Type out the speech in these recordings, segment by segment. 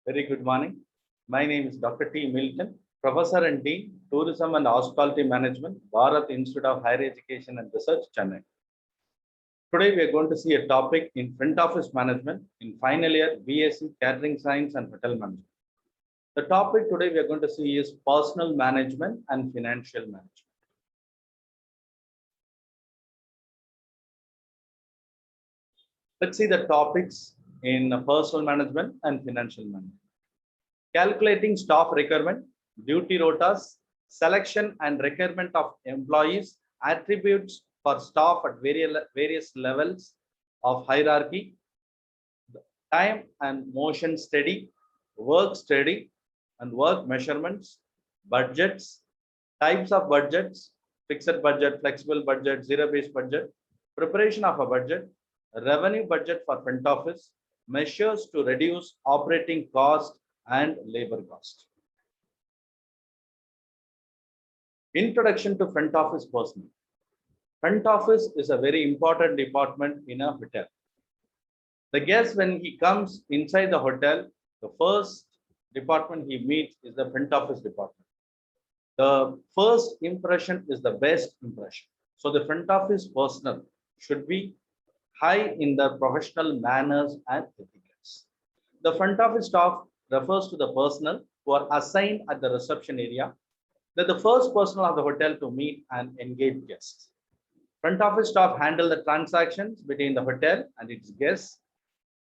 Very good morning. My name is Dr.T.Milton, Professor and Dean, Tourism and Hospitality Management, Bharat Institute of Higher Education and Research, Chennai. Today, we are going to see a topic in front office management in final year BSc Catering Science and Hotel Management. The topic today we are going to see is personal management and financial management. Let's see the topics in personal management and financial management. Calculating staff requirement, duty rotas, selection and requirement of employees, attributes for staff at various levels of hierarchy, time and motion study, work study and work measurements, budgets, types of budgets, fixed budget, flexible budget, zero-based budget, preparation of a budget, revenue budget for front office, measures to reduce operating cost and labor cost. Introduction to front office personnel. Front office is a very important department in a hotel. The guest, when he comes inside the hotel, the first department he meets is the front office department. The first impression is the best impression. So the front office personnel should be high in the professional manners and etiquettes. The front office staff refers to the personnel who are assigned at the reception area. They're the first personnel of the hotel to meet and engage guests. Front office staff handle the transactions between the hotel and its guests.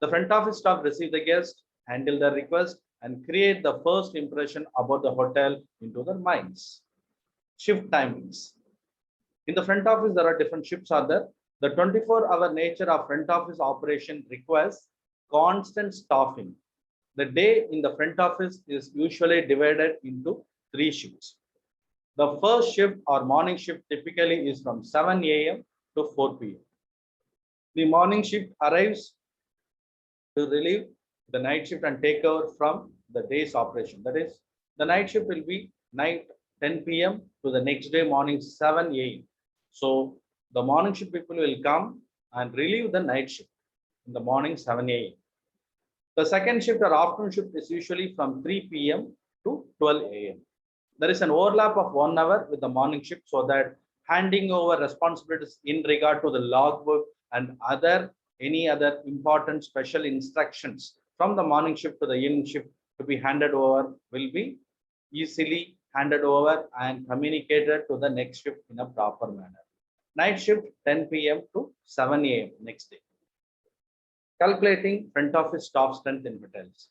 The front office staff receive the guest, handle the request, and create the first impression about the hotel into their minds. Shift timings. In the front office, there are different shifts are there. The 24-hour nature of front office operation requires constant staffing. The day in the front office is usually divided into 3 shifts. The first shift or morning shift typically is from 7 a.m. to 4 p.m. The morning shift arrives to relieve the night shift and take over from the day's operation. That is, the night shift will be night 10 p.m. to the next day morning 7 a.m. So the morning shift people will come and relieve the night shift in the morning 7 a.m. The second shift or afternoon shift is usually from 3 p.m. to 12 a.m. There is an overlap of 1 hour with the morning shift so that handing over responsibilities in regard to the logbook and any other important special instructions from the morning shift to the evening shift to be handed over will be easily handed over and communicated to the next shift in a proper manner. Night shift 10 p.m. to 7 a.m. next day. Calculating front office staff strength in hotels.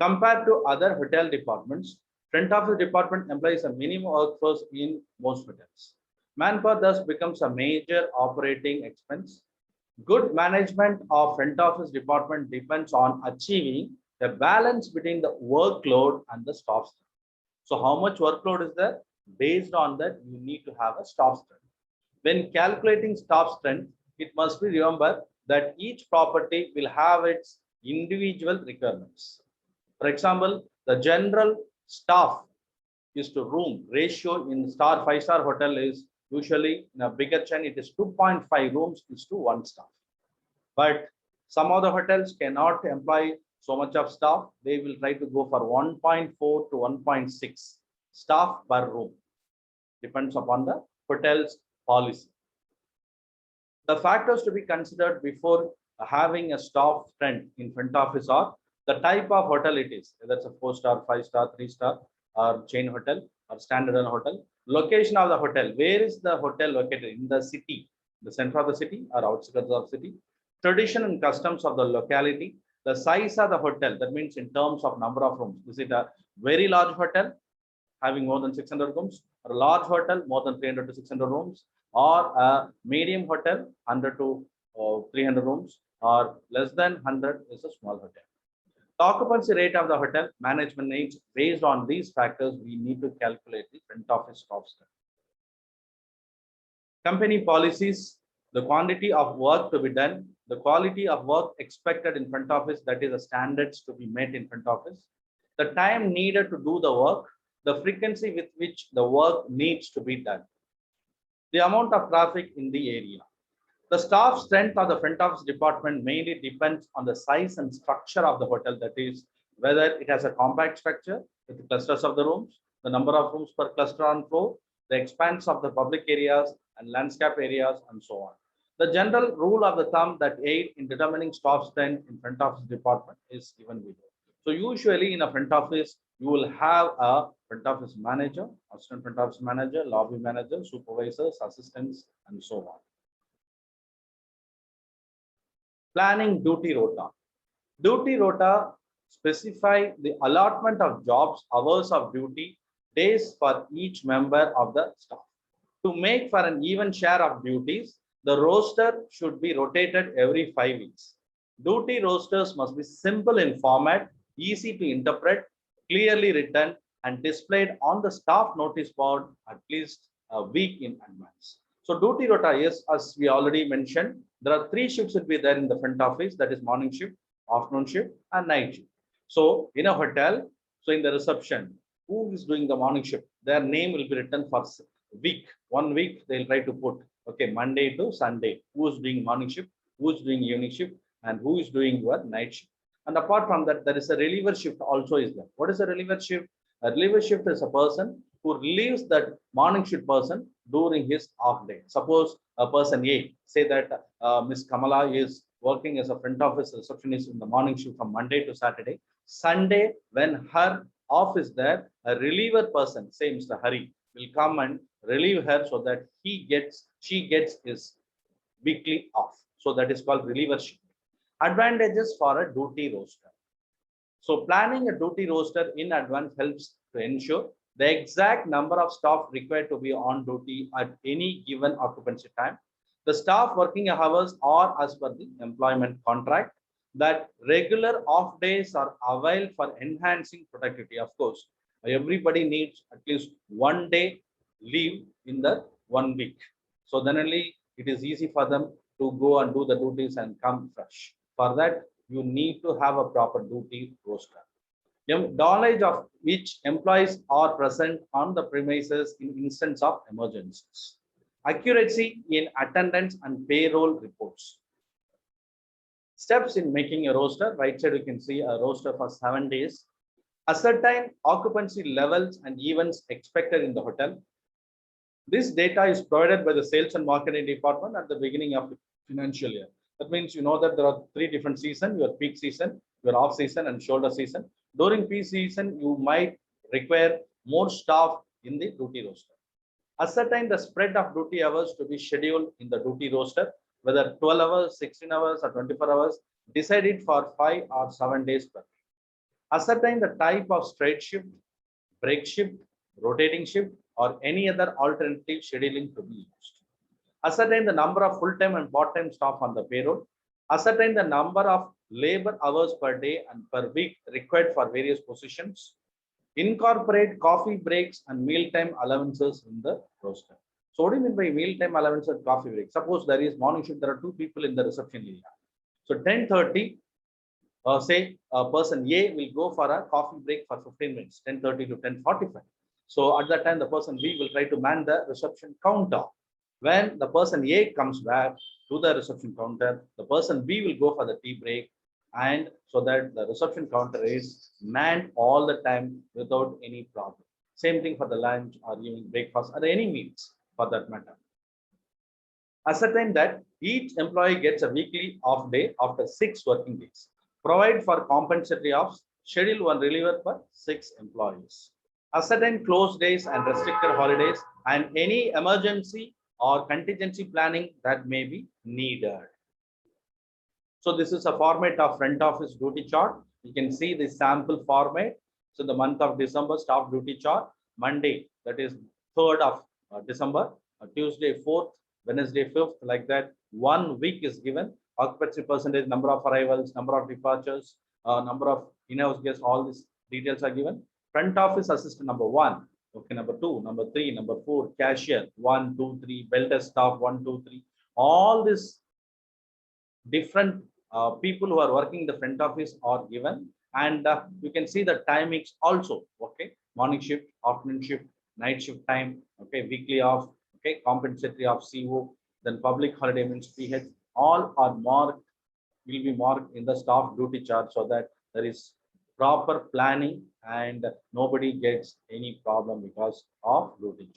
Compared to other hotel departments, front office department employs a minimum workforce in most hotels. Manpower thus becomes a major operating expense. Good management of front office department depends on achieving the balance between the workload and the staff strength. So how much workload is there? Based on that, you need to have a staff strength. When calculating staff strength, it must be remembered that each property will have its individual requirements. For example, the general staff is to room ratio in star 5-star hotel is usually in a bigger chain, it is 2.5 rooms is to 1 staff. But some other hotels cannot employ so much of staff. They will try to go for 1.4 to 1.6 staff per room. Depends upon the hotel's policy. The factors to be considered before having a staff strength in front office are the type of hotel it is, whether it's a 4-star, 5-star, 3-star, or chain hotel or standalone hotel. Location of the hotel. Where is the hotel located? In the city, the center of the city or outskirts of the city. Tradition and customs of the locality. The size of the hotel, that means in terms of number of rooms. Is it a very large hotel having more than 600 rooms, or a large hotel more than 300 to 600 rooms, or a medium hotel 100 to 300 rooms, or less than 100 is a small hotel. The occupancy rate of the hotel management needs. Based on these factors, we need to calculate the front office staff strength. Company policies, the quantity of work to be done, the quality of work expected in front office, that is the standards to be met in front office, the time needed to do the work, the frequency with which the work needs to be done, the amount of traffic in the area. The staff strength of the front office department mainly depends on the size and structure of the hotel, that is whether it has a compact structure with clusters of the rooms, the number of rooms per cluster on floor, the expanse of the public areas and landscape areas, and so on. The general rule of the thumb that aid in determining staff strength in front office department is given below. So usually in a front office, you will have a front office manager, assistant front office manager, lobby manager, supervisors, assistants, and so on. Planning duty rota. Duty rota specify the allotment of jobs, hours of duty, days for each member of the staff. To make for an even share of duties, the roster should be rotated every 5 weeks. Duty rosters must be simple in format, easy to interpret, clearly written, and displayed on the staff notice board at least a week in advance. So duty rota is, as we already mentioned, there are 3 shifts will be there in the front office, that is morning shift, afternoon shift, and night shift. So in a hotel, so in the reception, who is doing the morning shift, their name will be written for week. 1 week they'll try to put, okay, Monday to Sunday, who is doing morning shift, who is doing evening shift, and who is doing your night shift. And apart from that, there is a reliever shift also is there. What is a reliever shift? A reliever shift is a person who relieves that morning shift person during his off day. Suppose a person A, say that Miss Kamala is working as a front office receptionist in the morning shift from Monday to Saturday. Sunday, when her off is there, a reliever person, say Mr. Hari, will come and relieve her so that she gets his weekly off. So that is called reliever shift. Advantages for a duty roster. So planning a duty roster in advance helps to ensure the exact number of staff required to be on duty at any given occupancy time. The staff working hours are as per the employment contract. That regular off days are availed for enhancing productivity. Of course, everybody needs at least 1 day leave in the 1 week. So then only it is easy for them to go and do the duties and come fresh. For that, you need to have a proper duty roster. Knowledge of which employees are present on the premises in instance of emergencies. Accuracy in attendance and payroll reports. Steps in making a roster. Right side, you can see a roster for 7 days. Ascertain occupancy levels and events expected in the hotel. This data is provided by the sales and marketing department at the beginning of the financial year. That means you know that there are 3 different seasons: your peak season, your off season, and shoulder season. During peak season, you might require more staff in the duty roster. Ascertain the spread of duty hours to be scheduled in the duty roster, whether 12 hours, 16 hours, or 24 hours, decided for 5 or 7 days per week. Ascertain the type of straight shift, break shift, rotating shift, or any other alternative scheduling to be used. Ascertain the number of full-time and part-time staff on the payroll. Ascertain the number of labor hours per day and per week required for various positions. Incorporate coffee breaks and mealtime allowances in the roster. So what do you mean by mealtime allowance and coffee break? Suppose there is morning shift, there are 2 people in the reception area. So 10:30, say person A will go for a coffee break for 15 minutes, 10:30 to 10:45. So at that time, the person B will try to man the reception counter. When the person A comes back to the reception counter, the person B will go for the tea break, and so that the reception counter is manned all the time without any problem. Same thing for the lunch or evening breakfast or any meals for that matter. Ascertain that each employee gets a weekly off day after 6 working days. Provide for compensatory offs. Schedule 1 reliever per 6 employees. Ascertain close days and restricted holidays and any emergency or contingency planning that may be needed. So this is a format of front office duty chart. You can see the sample format. So the month of December, staff duty chart. Monday, that is 3rd of December, Tuesday 4th, Wednesday 5th, like that. 1 week is given. Occupancy percentage, number of arrivals, number of departures, number of in-house guests, all these details are given. Front office assistant number 1. Okay, number 2, number 3, number 4, cashier 1, 2, 3, belter staff 1, 2, 3. All these different people who are working in the front office are given, and you can see the timings also. Okay, morning shift, afternoon shift, night shift time. Okay, weekly off. Okay, compensatory of CO. Then public holiday means PH. All are marked, will be marked in the staff duty chart, so that there is proper planning, and nobody gets any problem because of looting.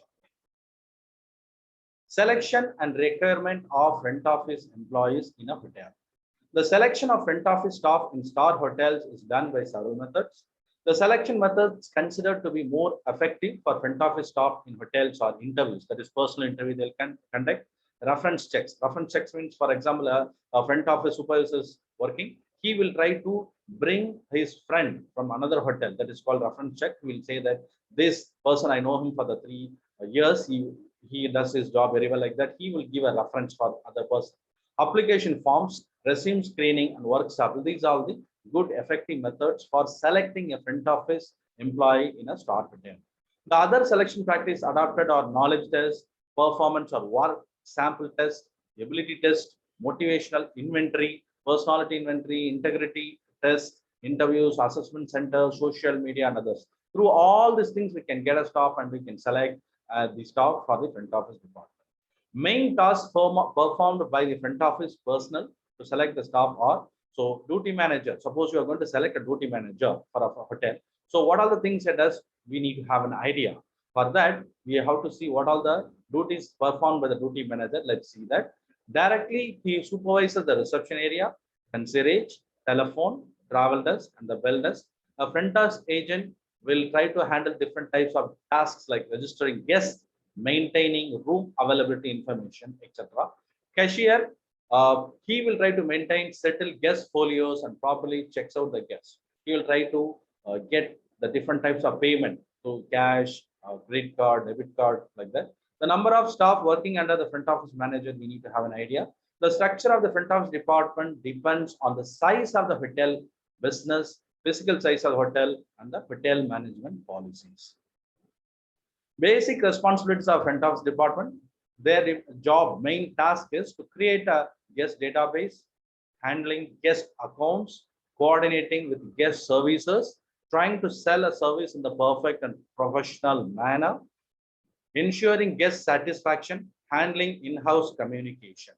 Selection and requirement of front office employees in a hotel. The selection of front office staff in star hotels is done by several methods. The selection methods considered to be more effective for front office staff in hotels or interviews, that is personal interview they'll conduct. Reference checks. Reference checks means, for example, a front office supervisor is working. He will try to bring his friend from another hotel. That is called reference check. He will say that this person, I know him for the 3 years. He does his job very well, like that. He will give a reference for other person. Application forms, resume screening, and work sample. These are the good effective methods for selecting a front office employee in a star hotel. The other selection practice adopted are knowledge test, performance or work sample test, ability test, motivational inventory, personality inventory, integrity test, interviews, assessment center, social media, and others. Through all these things, we can get a staff and we can select the staff for the front office department. Main tasks performed by the front office personnel to select the staff are, so duty manager. Suppose you are going to select a duty manager for a hotel. So what are the things it does? We need to have an idea. For that, we have to see what are the duties performed by the duty manager. Let's see that. Directly, he supervises the reception area, concierge, telephone, travel desk, and the bell desk. A front desk agent will try to handle different types of tasks like registering guests, maintaining room availability information, etc. Cashier, he will try to maintain, settle guest folios, and properly checks out the guests. He will try to get the different types of payment to cash, credit card, debit card, like that. The number of staff working under the front office manager, we need to have an idea. The structure of the front office department depends on the size of the hotel business, physical size of the hotel, and the hotel management policies. Basic responsibilities of front office department. Their job, main task is to create a guest database, handling guest accounts, coordinating with guest services, trying to sell a service in the perfect and professional manner, ensuring guest satisfaction, handling in-house communication.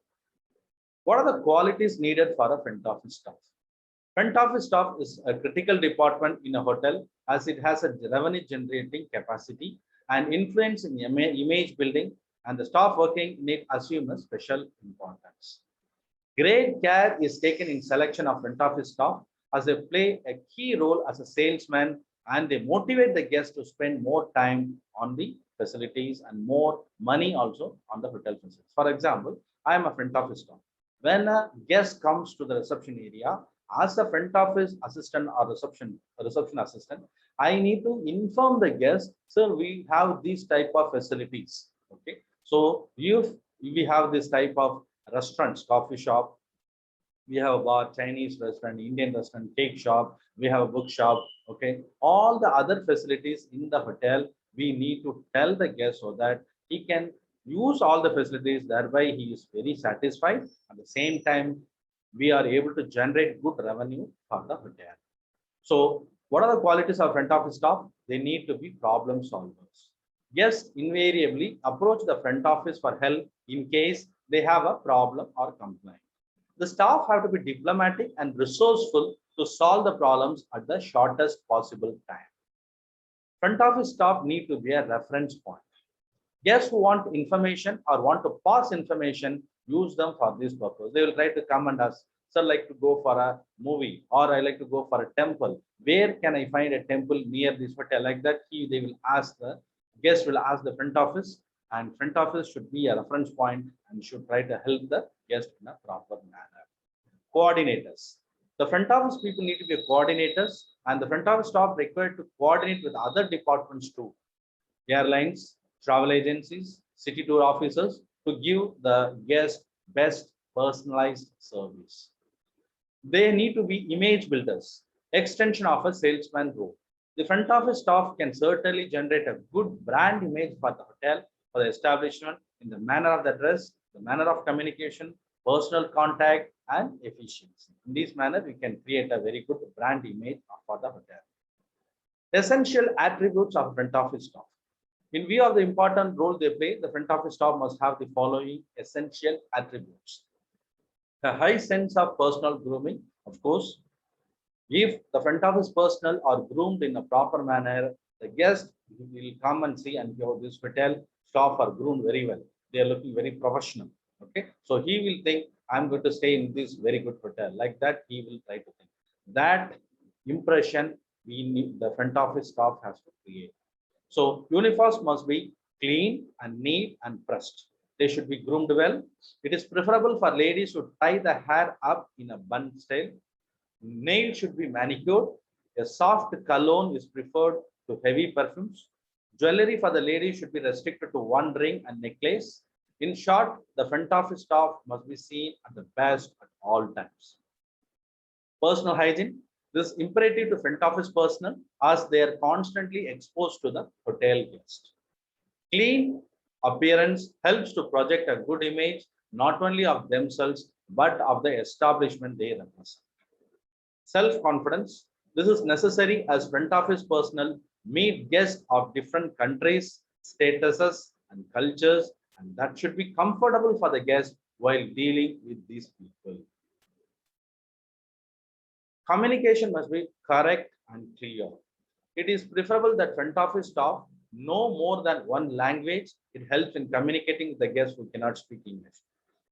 What are the qualities needed for a front office staff? Front office staff is a critical department in a hotel as it has a revenue generating capacity and influence in image building, and the staff working in it assume a special importance. Great care is taken in selection of front office staff as they play a key role as a salesman, and they motivate the guests to spend more time on the facilities and more money also on the hotel facilities. For example, I am a front office staff. When a guest comes to the reception area, as a front office assistant or reception assistant, I need to inform the guest, sir, we have these type of facilities. Okay, so if we have this type of restaurants, coffee shop, we have a bar, Chinese restaurant, Indian restaurant, cake shop, we have a bookshop. Okay, all the other facilities in the hotel, we need to tell the guest so that he can use all the facilities, thereby he is very satisfied. At the same time, we are able to generate good revenue for the hotel. So what are the qualities of front office staff? They need to be problem solvers. Guests invariably approach the front office for help in case they have a problem or complaint. The staff have to be diplomatic and resourceful to solve the problems at the shortest possible time. Front office staff need to be a reference point. Guests who want information or want to pass information, use them for this purpose. They will try to come and ask, sir, like to go for a movie, or I like to go for a temple. Where can I find a temple near this hotel? Like that, they will ask, the guest will ask the front office, and front office should be a reference point and should try to help the guest in a proper manner. Coordinators. The front office people need to be coordinators, and the front office staff required to coordinate with other departments too. Airlines, travel agencies, city tour officers, to give the guest best personalized service. They need to be image builders, extension of a salesman role. The front office staff can certainly generate a good brand image for the hotel, for the establishment, in the manner of the dress, the manner of communication, personal contact, and efficiency. In this manner, we can create a very good brand image for the hotel. Essential attributes of front office staff. In view of the important role they play, the front office staff must have the following essential attributes. A high sense of personal grooming, of course, If the front office personnel are groomed in a proper manner, the guest will come and see, and this hotel staff are groomed very well. They are looking very professional. Okay, so he will think, I'm going to stay in this very good hotel. Like that, he will try to think. That impression we need, the front office staff has to create. So uniforms must be clean and neat and pressed. They should be groomed well. It is preferable for ladies to tie the hair up in a bun style. Nails should be manicured. A soft cologne is preferred to heavy perfumes. Jewelry for the ladies should be restricted to one ring and necklace. In short, the front office staff must be seen at the best at all times. Personal hygiene. This is imperative to front office personnel as they are constantly exposed to the hotel guest. Clean appearance helps to project a good image not only of themselves but of the establishment they represent. Self-confidence. This is necessary as front office personnel meet guests of different countries, statuses, and cultures, and that should be comfortable for the guest while dealing with these people. Communication must be correct and clear. It is preferable that front office staff know more than one language. It helps in communicating with the guests who cannot speak English.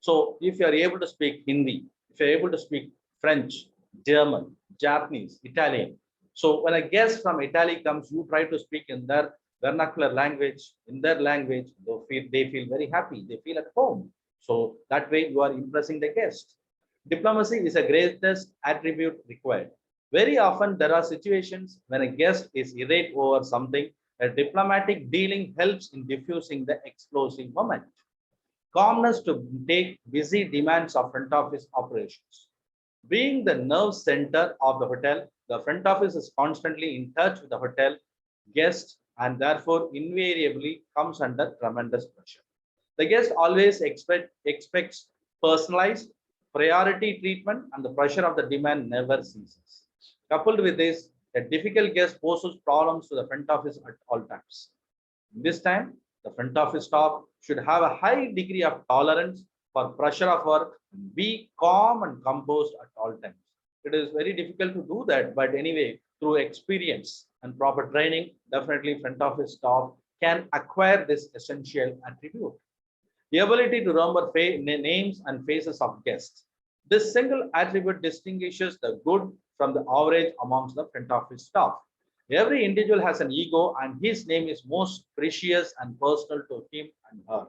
So if you are able to speak Hindi, if you're able to speak French, German, Japanese, Italian. So when a guest from Italy comes, you try to speak in their vernacular language, in their language, they feel very happy, they feel at home. So that way you are impressing the guest. Diplomacy is a greatest attribute required. Very often there are situations when a guest is irate over something. A diplomatic dealing helps in diffusing the explosive moment. Calmness to take busy demands of front office operations. Being the nerve center of the hotel, the front office is constantly in touch with the hotel guests and therefore invariably comes under tremendous pressure. The guest always expects personalized priority treatment, and the pressure of the demand never ceases. Coupled with this, a difficult guest poses problems to the front office at all times. This time, the front office staff should have a high degree of tolerance for pressure of work and be calm and composed at all times. It is very difficult to do that, but anyway, through experience and proper training, definitely front office staff can acquire this essential attribute. The ability to remember names and faces of guests. This single attribute distinguishes the good from the average amongst the front office staff. Every individual has an ego, and his name is most precious and personal to him and her.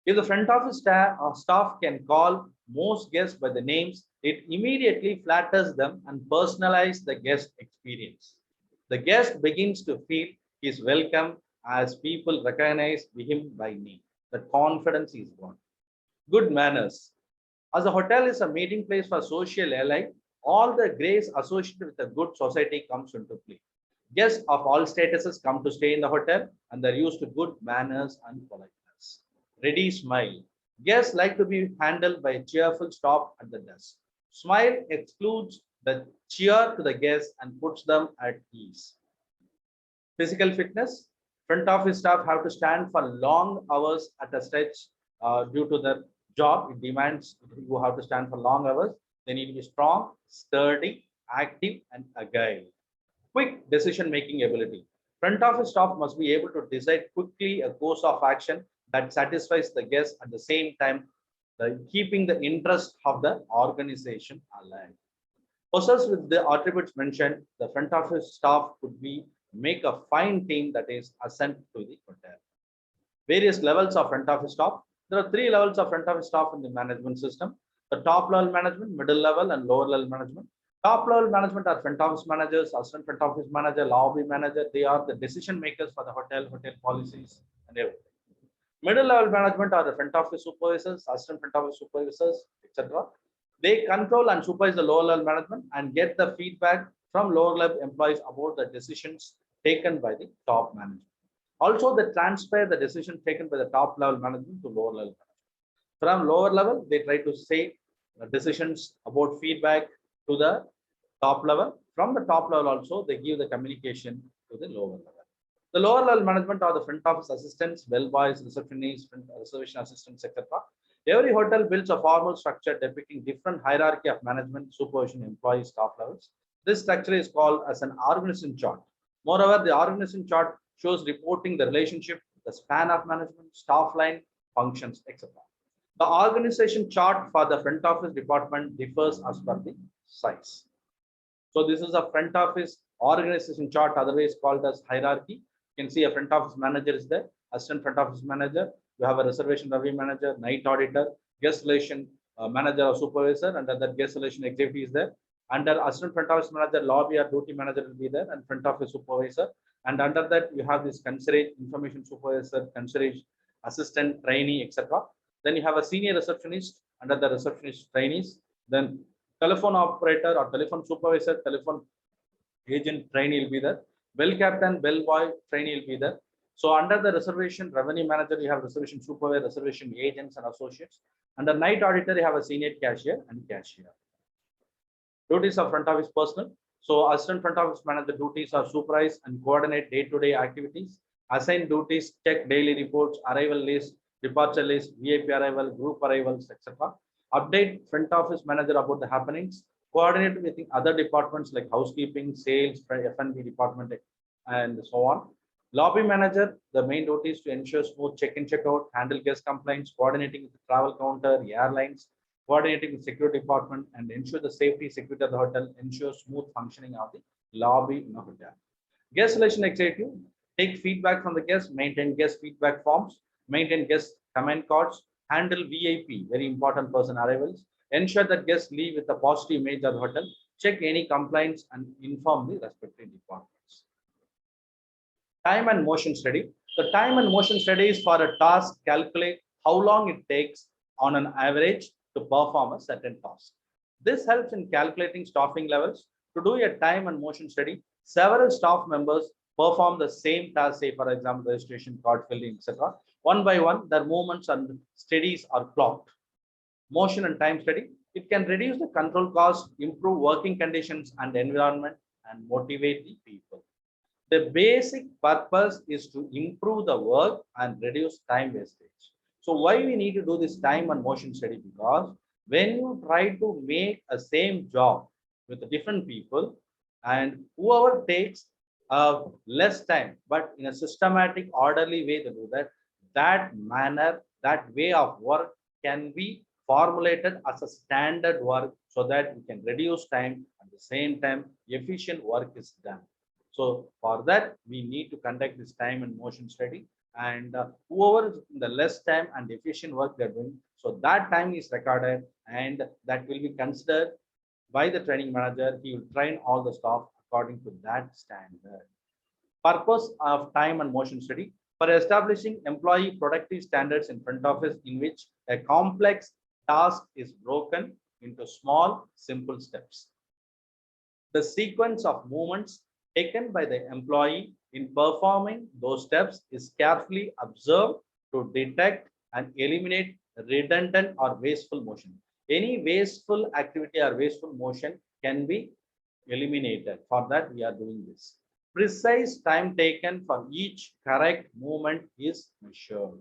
If the front office staff can call most guests by the names, it immediately flatters them and personalizes the guest experience. The guest begins to feel he is welcome as people recognize him by name. The confidence is gone. Good manners. As a hotel is a meeting place for social alike, all the grace associated with a good society comes into play. Guests of all statuses come to stay in the hotel and they're used to good manners and politeness. Ready smile. Guests like to be handled by a cheerful staff at the desk. Smile excludes the cheer to the guests and puts them at ease. Physical fitness. Front office staff have to stand for long hours at a stretch due to the job. It demands you have to stand for long hours. They need to be strong, sturdy, active, and agile. Quick decision-making ability. Front office staff must be able to decide quickly a course of action that satisfies the guest at the same time, keeping the interest of the organization alive. Possessed with the attributes mentioned, the front office staff could make a fine team that is ascent to the hotel. Various levels of front office staff. There are 3 levels of front office staff in the management system: the top level management, middle level, and lower level management. Top level management are front office managers, assistant front office manager, lobby manager. They are the decision makers for the hotel policies, and everything. Middle level management are the front office supervisors, assistant front office supervisors, etc. They control and supervise the lower level management and get the feedback from lower level employees about the decisions taken by the top management. Also, they transfer the decision taken by the top level management to lower level management. From lower level, they try to say decisions about feedback to the top level. From the top level also, they give the communication to the lower level. The lower level management are the front office assistants, bellboys, receptionists, reservation assistants, etc. Every hotel builds a formal structure depicting different hierarchy of management, supervision, employee, staff levels. This structure is called as an organization chart. Moreover, the organization chart shows reporting the relationship, the span of management, staff line, functions, etc. The organization chart for the front office department differs as per the size. So this is a front office organization chart, otherwise called as hierarchy. You can see a front office manager is there, assistant front office manager. You have a reservation revenue manager, night auditor, guest relation manager or supervisor, and under that guest relation executive is there. Under assistant front office manager, lobby or duty manager will be there, and front office supervisor. And under that, you have this concierge, information supervisor, concierge, assistant, trainee, etc. Then you have a senior receptionist under the receptionist trainees. Then telephone operator or telephone supervisor, telephone agent trainee will be there. Bell captain, bell boy trainee will be there. So under the reservation revenue manager, you have reservation supervisor, reservation agents and associates. Under night auditor, you have a senior cashier and cashier. Duties of front office personnel. So assistant front office manager duties are supervise and coordinate day-to-day activities. Assign duties, check daily reports, arrival list, departure list, VIP arrival, group arrivals, etc. Update front office manager about the happenings. Coordinate with other departments like housekeeping, sales, F&B department, and so on. Lobby manager, the main duty is to ensure smooth check-in, check-out, handle guest complaints, coordinating with the travel counter, airlines, coordinating with security department, and ensure the safety, security of the hotel, ensure smooth functioning of the lobby in the hotel. Guest relation executive, take feedback from the guests, maintain guest feedback forms, maintain guest comment cards, handle VIP, very important person arrivals, ensure that guests leave with a positive image of the hotel, check any complaints and inform the respective departments. Time and motion study. The time and motion study is for a task, calculate how long it takes on an average to perform a certain task. This helps in calculating staffing levels. To do a time and motion study, several staff members perform the same task, say for example, registration, card filling, etc. One by one, their movements and studies are plotted. Motion and time study, it can reduce the control cost, improve working conditions and environment, and motivate the people. The basic purpose is to improve the work and reduce time wastage. So why we need to do this time and motion study? Because when you try to make a same job with different people, and whoever takes less time, but in a systematic, orderly way to do that, that manner, that way of work can be formulated as a standard work so that you can reduce time, at the same time efficient work is done. So for that, we need to conduct this time and motion study, and whoever is in the less time and efficient work they're doing, so that time is recorded and that will be considered by the training manager. He will train all the staff according to that standard. Purpose of time and motion study: for establishing employee productive standards in front office, in which a complex task is broken into small, simple steps. The sequence of movements taken by the employee in performing those steps is carefully observed to detect and eliminate redundant or wasteful motion. Any wasteful activity or wasteful motion can be eliminated. For that, we are doing this. Precise time taken for each correct movement is measured.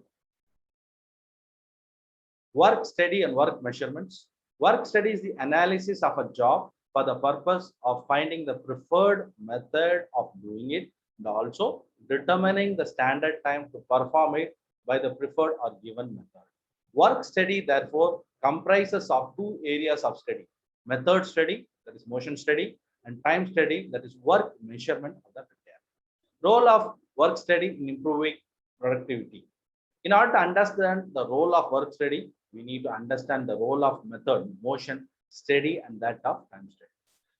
Work study and work measurements. Work study is the analysis of a job for the purpose of finding the preferred method of doing it, and also determining the standard time to perform it by the preferred or given method. Work study, therefore, comprises of two areas of study: method study, that is motion study, and time study, that is work measurement of the repair. Role of work study in improving productivity. In order to understand the role of work study, we need to understand the role of method, motion study, and that of time study.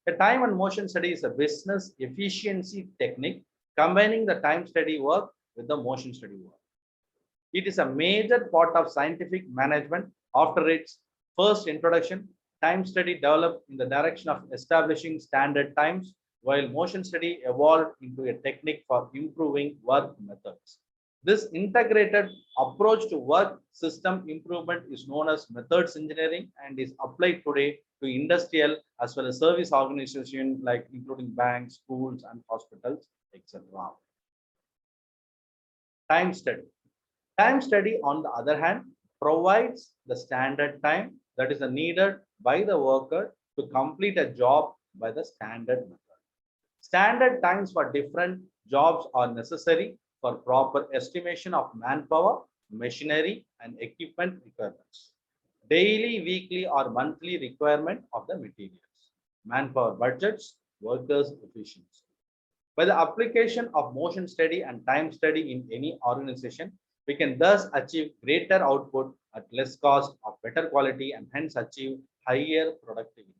The time and motion study is a business efficiency technique combining the time study work with the motion study work. It is a major part of scientific management. After its first introduction, time study developed in the direction of establishing standard times, while motion study evolved into a technique for improving work methods. This integrated approach to work system improvement is known as methods engineering and is applied today to industrial as well as service organizations like including banks, schools, and hospitals, etc. Time study. Time study, on the other hand, provides the standard time that is needed by the worker to complete a job by the standard method. Standard times for different jobs are necessary for proper estimation of manpower, machinery, and equipment requirements. Daily, weekly, or monthly requirement of the materials, manpower budgets, workers' efficiency. By the application of motion study and time study in any organization, we can thus achieve greater output at less cost of better quality and hence achieve higher productivity.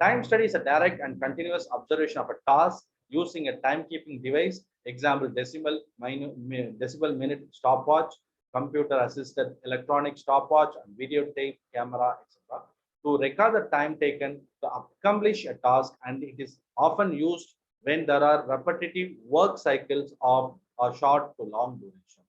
Time study is a direct and continuous observation of a task using a timekeeping device, example decimal minute stopwatch, computer assisted electronic stopwatch, and videotape camera, etc. to record the time taken to accomplish a task, and it is often used when there are repetitive work cycles of a short to long duration.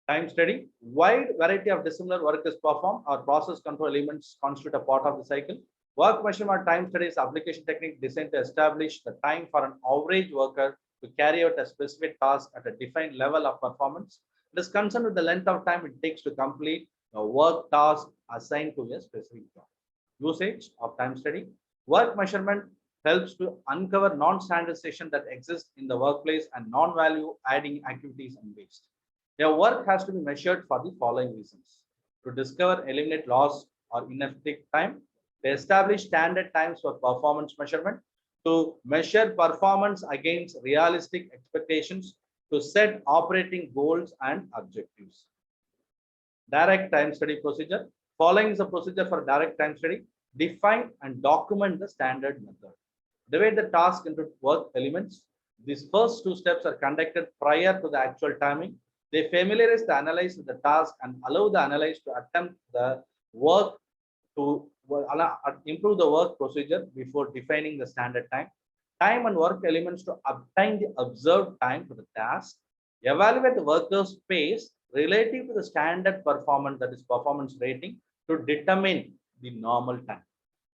Time study, wide variety of dissimilar work is performed or process control elements constitute a part of the cycle. Work measurement time study is application technique designed to establish the time for an average worker to carry out a specific task at a defined level of performance. It is concerned with the length of time it takes to complete a work task assigned to a specific job. Usage of time study, work measurement helps to uncover non-standardization that exists in the workplace and non-value adding activities and waste. Your work has to be measured for the following reasons: to discover, eliminate loss or ineffective time, to establish standard times for performance measurement, to measure performance against realistic expectations, to set operating goals and objectives. Direct time study procedure. Following is a procedure for direct time study. Define and document the standard method. Divide the task into work elements. These first two steps are conducted prior to the actual timing. They familiarize the analyst with the task and allow the analyst to attempt the work to improve the work procedure before defining the standard time. Time and work elements to obtain the observed time for the task. Evaluate the worker's pace relative to the standard performance, that is performance rating, to determine the normal time.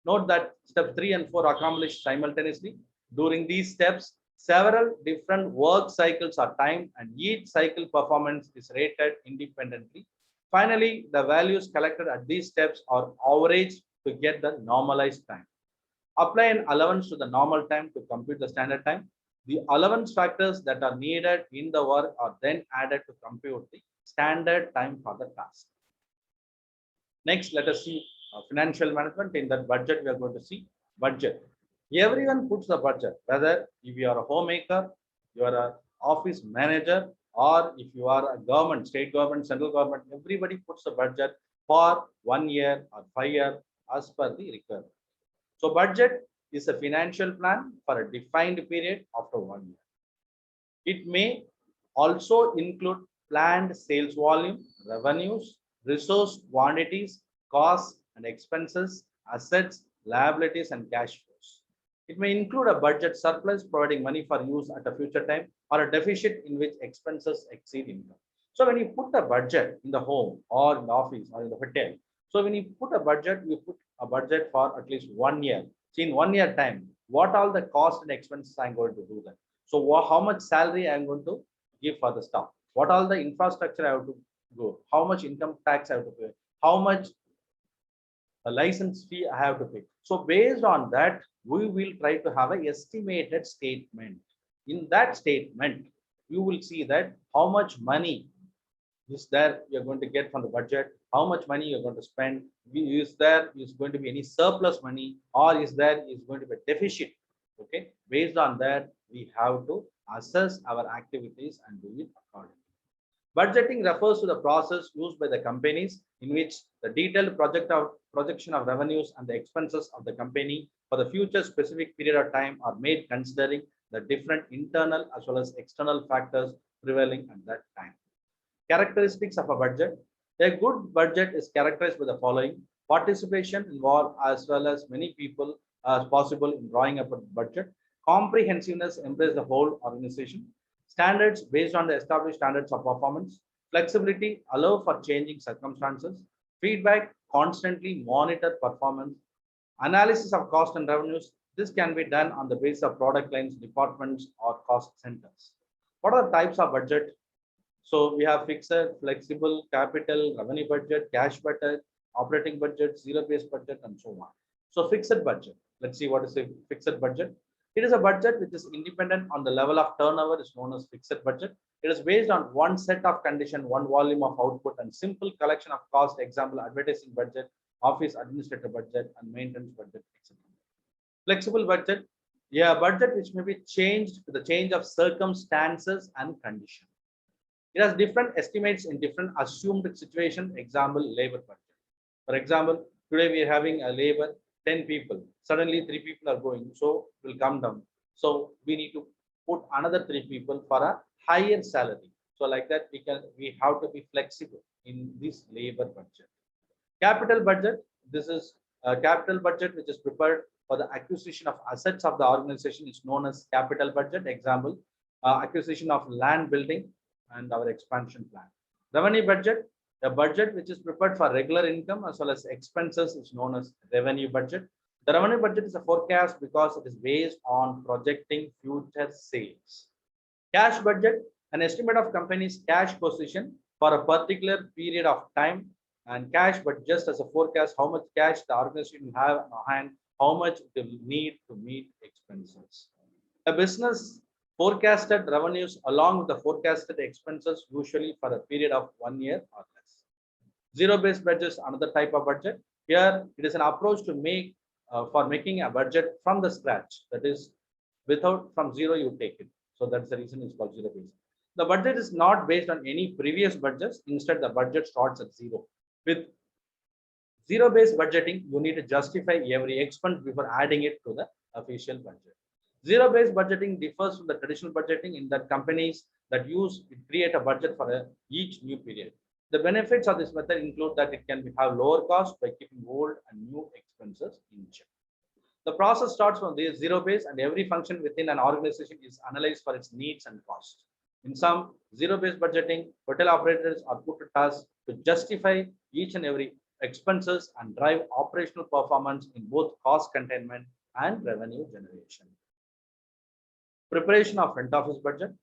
Note that step 3 and 4 are accomplished simultaneously. During these steps, several different work cycles are timed and each cycle performance is rated independently. Finally, the values collected at these steps are averaged to get the normalized time. Apply an allowance to the normal time to compute the standard time. The allowance factors that are needed in the work are then added to compute the standard time for the task. Next, let us see financial management. In that budget, we are going to see budget. Everyone puts the budget, whether if you are a homemaker, you are an office manager, or if you are a government, state government, central government, everybody puts the budget for 1 year or 5 years as per the requirement. So budget is a financial plan for a defined period after 1 year. It may also include planned sales volume, revenues, resource quantities, costs and expenses, assets, liabilities, and cash flows. It may include a budget surplus, providing money for use at a future time, or a deficit in which expenses exceed income. So when you put a budget in the home or in the office or in the hotel, so when you put a budget, you put a budget for at least 1 year. See, in 1 year time, what all the cost and expenses I'm going to do that. So how much salary I'm going to give for the staff? What all the infrastructure I have to go? How much income tax I have to pay? How much a license fee I have to pay? So based on that, we will try to have an estimated statement. In that statement, you will see that how much money is there you're going to get from the budget, how much money you're going to spend, is going to be any surplus money, or is going to be a deficit. Okay, based on that, we have to assess our activities and do it accordingly. Budgeting refers to the process used by the companies in which the detailed projection of revenues and the expenses of the company for the future specific period of time are made considering the different internal as well as external factors prevailing at that time. Characteristics of a budget. A good budget is characterized by the following: participation involved as well as many people as possible in drawing up a budget. Comprehensiveness embraces the whole organization. Standards based on the established standards of performance. Flexibility allow for changing circumstances. Feedback constantly monitor performance. Analysis of cost and revenues. This can be done on the basis of product lines, departments, or cost centers. What are the types of budget? So we have fixed, flexible, capital, revenue budget, cash budget, operating budget, zero-based budget, and so on. So fixed budget. Let's see what is a fixed budget. It is a budget which is independent on the level of turnover is known as fixed budget. It is based on one set of condition, one volume of output, and simple collection of cost. Example, advertising budget, office administrator budget, and maintenance budget, etc. Flexible budget, yeah, budget which may be changed with the change of circumstances and condition. It has different estimates in different assumed situation. Example, labor budget. For example, today we are having a labor 10 people. Suddenly 3 people are going, so it will come down. So we need to put another 3 people for a higher salary. So like that, we have to be flexible in this labor budget. Capital budget. This is a capital budget which is prepared for the acquisition of assets of the organization is known as capital budget. Example, acquisition of land building and our expansion plan. Revenue budget, a budget which is prepared for regular income as well as expenses is known as revenue budget. The revenue budget is a forecast because it is based on projecting future sales. Cash budget, an estimate of company's cash position for a particular period of time, and cash, but just as a forecast, how much cash the organization will have on hand, how much it will need to meet expenses. A business forecasted revenues along with the forecasted expenses usually for a period of 1 year or less. Zero-based budget is another type of budget. Here, it is an approach to make for making a budget from the scratch. That is, without from zero you take it. So that's the reason it's called zero-based. The budget is not based on any previous budgets. Instead, the budget starts at zero. With zero-based budgeting, you need to justify every expense before adding it to the official budget. Zero-based budgeting differs from the traditional budgeting in that companies that create a budget for each new period. The benefits of this method include that it can have lower cost by keeping old and new expenses in check. The process starts from the zero-based, and every function within an organization is analyzed for its needs and costs. In some zero-based budgeting, hotel operators are put to task to justify each and every expenses and drive operational performance in both cost containment and revenue generation. Preparation of front office budget.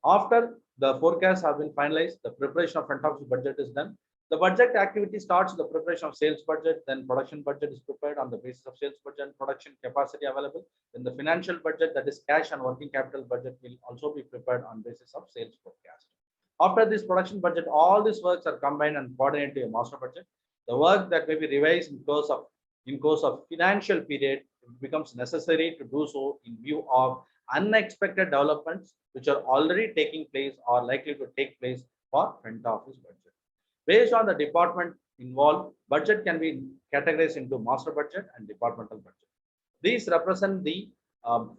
After the forecasts have been finalized, the preparation of front office budget is done. The budget activity starts with the preparation of sales budget, then production budget is prepared on the basis of sales budget and production capacity available. Then the financial budget, that is cash and working capital budget, will also be prepared on basis of sales forecast. After this production budget, all these works are combined and coordinated to a master budget. The work that may be revised in course of financial period, it becomes necessary to do so in view of unexpected developments which are already taking place or likely to take place for front office budget. Based on the department involved, budget can be categorized into master budget and departmental budget. These represent the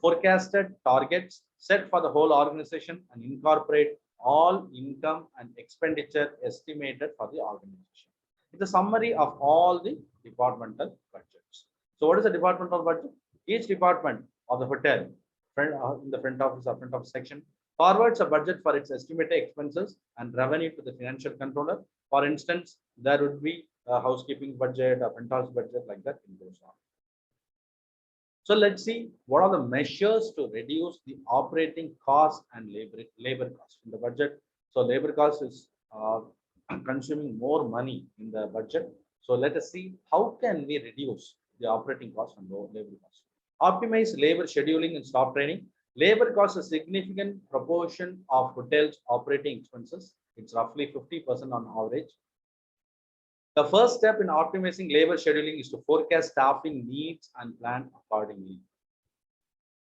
forecasted targets set for the whole organization and incorporate all income and expenditure estimated for the organization. It's a summary of all the departmental budgets. So what is a departmental budget? Each department of the hotel in the front office or front office section forwards a budget for its estimated expenses and revenue to the financial controller. For instance, there would be a housekeeping budget, a front office budget, like that it goes on. So let's see what are the measures to reduce the operating cost and labor cost in the budget. So labor cost is consuming more money in the budget. So let us see how can we reduce the operating cost and labor cost. Optimize labor scheduling and staff training. Labor costs a significant proportion of hotels' operating expenses. It's roughly 50% on average. The first step in optimizing labor scheduling is to forecast staffing needs and plan accordingly.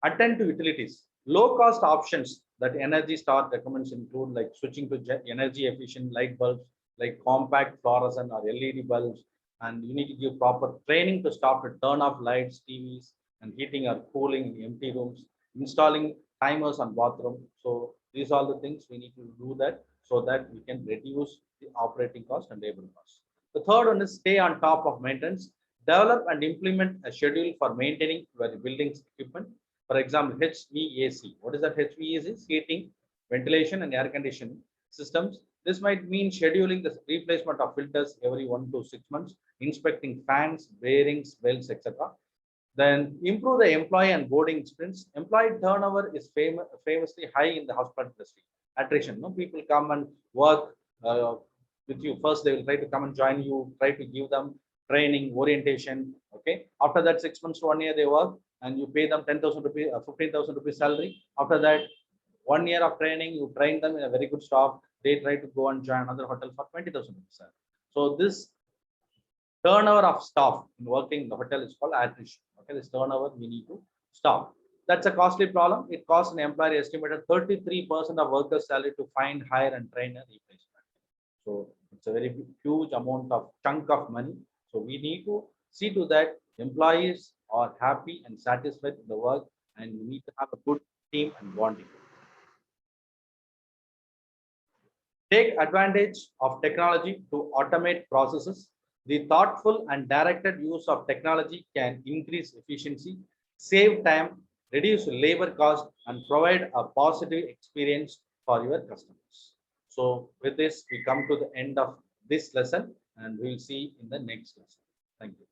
Attend to utilities. Low-cost options that Energy Star recommends include like switching to energy-efficient light bulbs, like compact fluorescent or LED bulbs, and you need to give proper training to staff to turn off lights, TVs, and heating or cooling in empty rooms, installing timers on bathroom. So these are the things we need to do that so that we can reduce the operating cost and labor cost. The third one is stay on top of maintenance. Develop and implement a schedule for maintaining your building's equipment. For example, HVAC. What is that HVAC? Heating, ventilation, and air conditioning systems. This might mean scheduling the replacement of filters every 1 to 6 months, inspecting fans, bearings, belts, etc. Then improve the employee and boarding experience. Employee turnover is famously high in the hospital industry, attrition. No, people come and work with you. First, they will try to come and join you, try to give them training, orientation. Okay. After that, 6 months to 1 year, they work and you pay them 10,000 rupees, 15,000 rupees salary. After that, 1 year of training, you train them in a very good staff. They try to go and join another hotel for 20,000 rupees salary. So this turnover of staff in working in the hotel is called attrition. Okay, this turnover we need to stop. That's a costly problem. It costs an employer estimated 33% of workers' salary to find, hire, and train a replacement. So it's a very huge amount of chunk of money. So we need to see to that employees are happy and satisfied with the work, and we need to have a good team and bonding. Take advantage of technology to automate processes. The thoughtful and directed use of technology can increase efficiency, save time, reduce labor cost, and provide a positive experience for your customers. So with this, we come to the end of this lesson, and we'll see in the next lesson. Thank you.